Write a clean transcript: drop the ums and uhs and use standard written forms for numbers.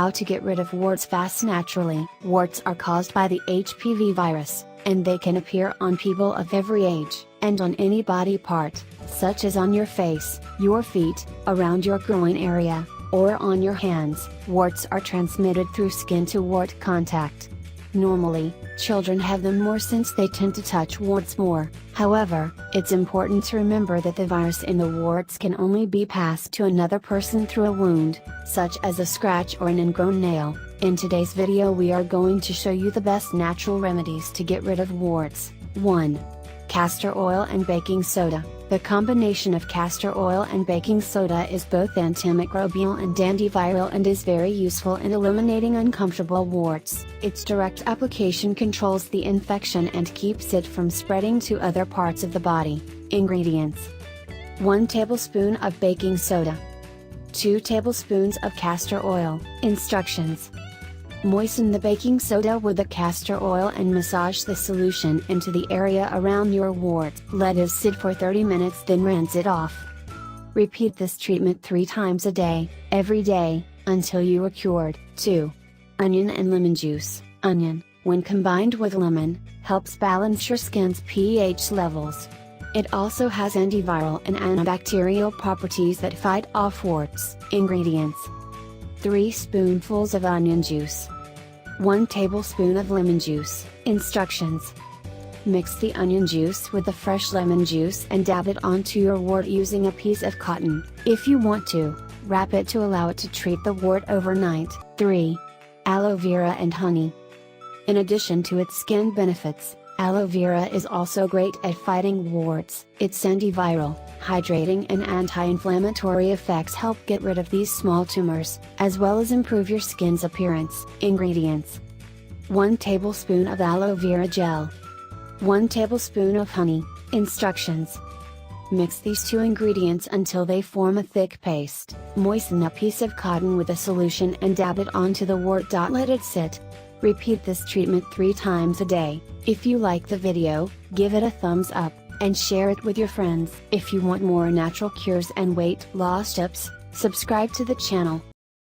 How to get rid of warts fast naturally. Warts are caused by the HPV virus, and they can appear on people of every age, and on any body part, such as on your face, your feet, around your groin area, or on your hands. Warts are transmitted through skin to wart contact. Normally, children have them more since they tend to touch warts more. However, it's important to remember that the virus in the warts can only be passed to another person through a wound, such as a scratch or an ingrown nail. In today's video we are going to show you the best natural remedies to get rid of warts. 1. Castor oil and baking soda. The combination of castor oil and baking soda is both antimicrobial and antiviral and is very useful in eliminating uncomfortable warts. Its direct application controls the infection and keeps it from spreading to other parts of the body. Ingredients: 1 tablespoon of baking soda, 2 tablespoons of castor oil. Instructions: moisten the baking soda with the castor oil and massage the solution into the area around your wart. Let it sit for 30 minutes, then rinse it off. Repeat this treatment 3 times a day, every day, until you are cured. 2. Onion and lemon juice. Onion, when combined with lemon, helps balance your skin's pH levels. It also has antiviral and antibacterial properties that fight off warts. Ingredients: 3 spoonfuls of onion juice, 1 tablespoon of lemon juice. Instructions: mix the onion juice with the fresh lemon juice and dab it onto your wart using a piece of cotton. If you want to, wrap it to allow it to treat the wart overnight. 3. Aloe vera and honey. In addition to its skin benefits, aloe vera is also great at fighting warts. Its antiviral, hydrating and anti-inflammatory effects help get rid of these small tumors, as well as improve your skin's appearance. Ingredients: 1 tablespoon of aloe vera gel, 1 tablespoon of honey. Instructions: mix these 2 ingredients until they form a thick paste. Moisten a piece of cotton with a solution and dab it onto the wart. Let it sit. Repeat this treatment 3 times a day. If you like the video, give it a thumbs up, and share it with your friends. If you want more natural cures and weight loss tips, subscribe to the channel.